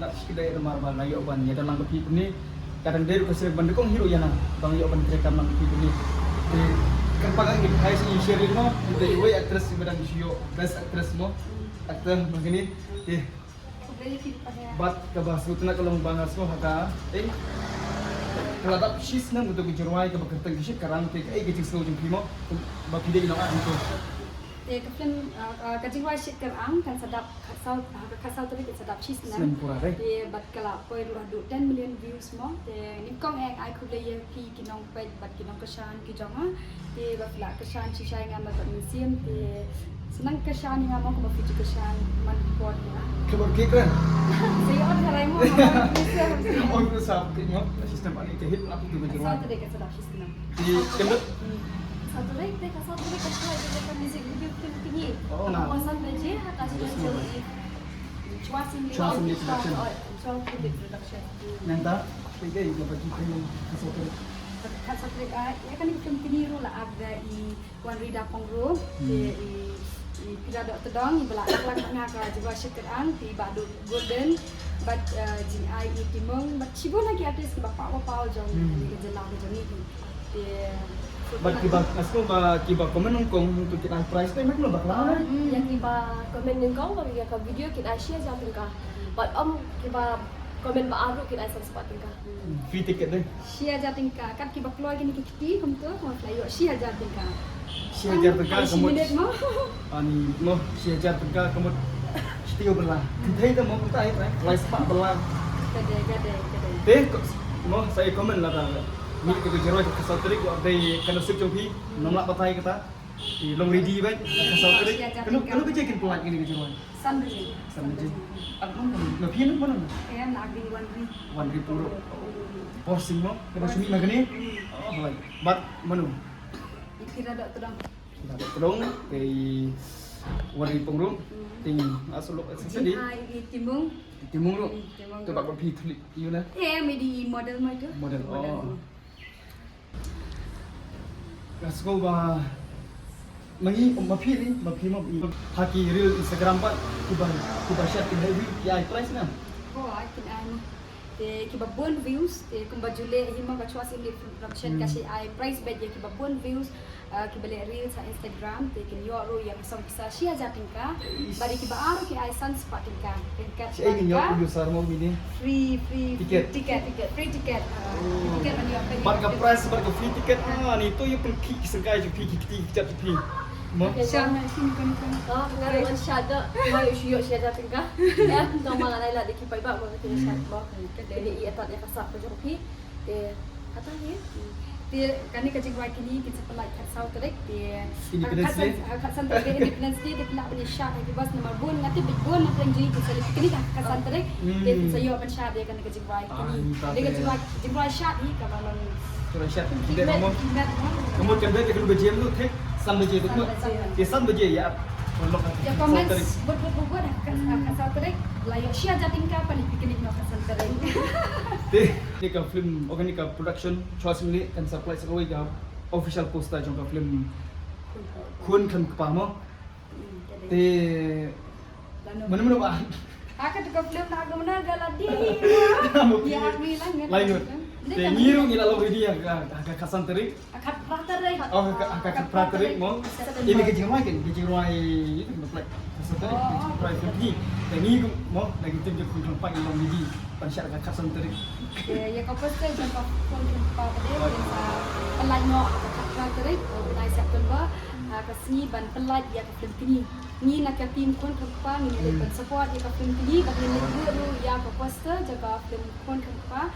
nak kedai rumah bang ayo ban ya dalam kopi ni kadang dia kasih ban dekong hero ya na bang ayo ban mereka dalam kopi ni di kempagan ni hai si share mo di way actress ibadang siyo best actress mo actor begini di bat kabas utna kalau bangas mo haka kalau tak sis nang untuk kejerwai ke bekerja kisah karang te kecil slow jumpi mo bagi dia nak itu Kafin kajingwai shit kerang kan sedap kasau tadi sedap cheese nan. Bat kala poi ru adu 10 million views mo. Ni kong ek ai khu le ki kinong page bat kinong kesan ki jonga. Bat la kesan chi sai ngam bat museum senang kesan ngam ko ba fitu kesan man pot na. Kebar ke kan? Saya on harai mo. On tu sab ki mo sistem ani ke hit aku tu berjumpa. Kasau tadi sedap cheese nan. Di kembali Satu lagi kasau tadi kasau dia music video film tinggi. Oh nah. Kawasan Malaysia kasih jadi Chuasin production. Nanta, pwede bagi kayo kasutri. Kasutri ya kan film kiniru lah ada i Wan Rida Pongro di pila dok tedong i belak lak ngaka juga syukuran di Badu Golden but jin ai i timong but cibo lagi artis bapak-bapak jong ni jelang ni di Bagi asmo kiba komen kong untuk kita price tu memang bakal. Yang kiba komen nengkong bagi ka video kita share jatin ka. But kiba komen ba aro kita sempat tingkah. Free ticket deh. Share jatin ka kan kiba keluar gini kiti kamu tu mau flyer share jatin ka. Share jatin ka kamu. Ani mo share jatin ka kamu. Setiap belah. Kita itu mau kita itu price pak belah. Gede. Deh mo saya komen lah dah. Ni kita jeroy kasau terik dari kena sip jompi nomlak patai kita di long ready baik kasau terik kalau kerja kin pelat ini jeroy Sunday. Aku lebih nak mana Ya nak di Wan Ripuro posting mo kena sumi magani oh baik bat manu Ikira dok tedong. kita tolong kay Wan Ripuro ting asolo sedih Ai timung. timung ro tu bak pi tulik you na Medi model mai tu. model oh Kasgo ba mangi mapi ni haki real Instagram pa kuba share kin heavy ya price na Oh, I can kiba bon views kumba jule hima ka chwas in production kasi I price bet kiba bon views kiba le reels sa Instagram kin yo ro yang som sa share jating ka bari kiba aro ki I sun spotting ka si ay ginyo user mo bini free ticket free ticket man yo barga price barga free ticket ni to yung pulki segai ju pi kiti jat pi mo Syam sini kan Ngaruan syada mai shio share jatin ka. Ya normal lai la dikipai ba mo kita share ba. Jadi ia tak dia kasap ke joki. Kata ni dia kan ni kajing right kini kita pelai kat South Lake dia Independence Day kat Santa Lake Independence Day dia nak punya shot lagi bas nama bun ngati big bun nak lagi kita kini kat Santa Lake dia saya open shot dia kan kajing right kini dia kajing right shot ni kalau Kira share tidak mo kamu kan bet kalau bejem lu tek sam beje tu dia sam beje ya ya komen buat kat Santa Lake layak share jating ka paling piknik nak kat Santa Lake ni ka film organic production choice ni kan supply sekali ka official poster jong ka film kun kan ka mo te mana ba Aka tu film nak mana galadi ya ni lain te ngiru ngila lo dia ka kasan terik akat praterik oh ka praterik mo ini ke jingwai kan ke jingwai itu plek kasan terik price lebih te ngiru mo lagi tim je kun tempat yang di pansyak ka kasan terik ya kau pasti jumpa pun jumpa pada pelai mo akat praterik bulan September kasih ban pelai ya ke film kini ni nak tim kon kempa ni lepas support ya ke film kini bagi negeri ya kau pasti jaga film kon kempa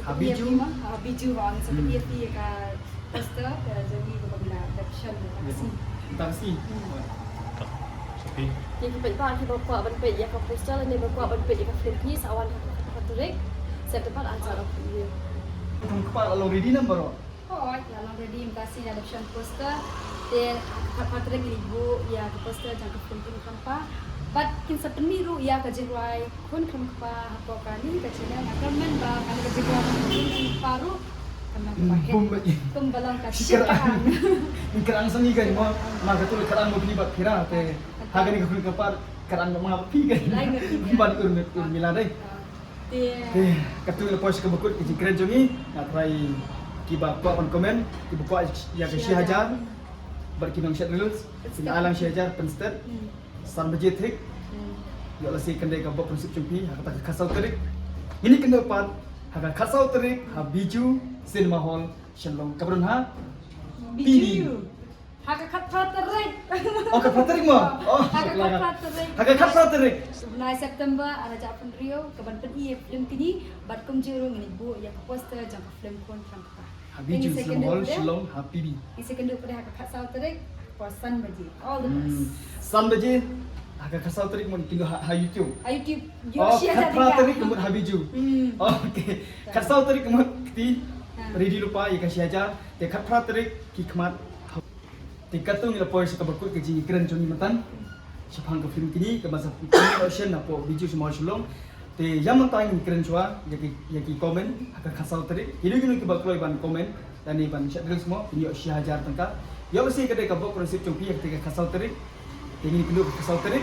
Habiju orang seperti itu ka poster jadi berbeza caption taksi Jadi kita bagi bapak ban pe ya ka poster ni bapak ban pe ya ka film ni sawan ka turek September acara dia. Kepala lo ready number Oh, dalam ready kasih ada caption poster dan patrek libu ya poster jangan film kampa But kinsa peniru ya kajirwai kun kampa apa kani kacina nakamen ba kani kajirwai kun paru kana pahet kumbalang kasikan Ikerang sangi kan mo maka tu kerang mo pilibat kira te hagan ni kun kapar kerana mengapi kan. Lain ngerti. Ban urmila deh. Katu lepas ke bekut ke keren jongi nak try kiba kuat on komen kiba kuat ya ke Syekh Hajar berkinong syat dulu sini alang Syekh Hajar penstet san bejit hik ya Allah si kendai ka bok prinsip cumpi kata kasau terik ini kena pan haka kasau terik ha biju cinema hall shalom kabrun ha Biju. Haka kat praterik. oh ka paterik mo oh Haka kat praterik. haka kasau terik 9 September ada Japan Rio kaban pedi film kini bat kum jurung ini bu ya poster jang film kon tangka. ha biju cinema hall shalom ha pibi Di second pada haka kat terik for Sun Baji. All the best. san bejit haka kasau terik mo tinggal ha YouTube YouTube oh Yoshi kat aja praterik kemud ha biju Hmm. Okey. Kasau tarik kemut ti Ha. ready lupa ya kasih aja. Te kapra tarik ki kemat. Te katung ila pois ka bakut ke ji keren joni matan. Sepang ke film kini ke masa ocean apo biju semua sulung. Te yang mantang keren chua ya ki komen akan kasau tarik. Hidu gini ke bakloi ban komen dan ni ban chat semua ini Syekh Hajar tangka. Ya mesti kedai ka bok konsep cumpi ya ketika kasau tarik. Te ini kedua kasau tarik.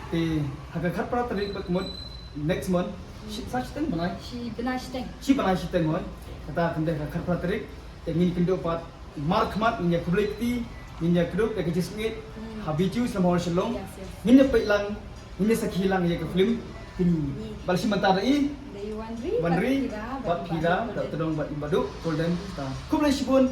Te akan kapra tarik kemut next month. Such thing manai. Si benar steng. Si panai si tengok, kata kendai kakar praterik, tengin kendo pat mark mat minyak publik ti, minyak keduk dekat jismit, habiju sama orang selong, Yes, yes. minyak pelang, minyak sakhilang ya ke film, ini, balsi mentara i, Dari Wanri. Wanri, pat kira, tak terdong bat ibaduk, golden, tak, kumulai sibun.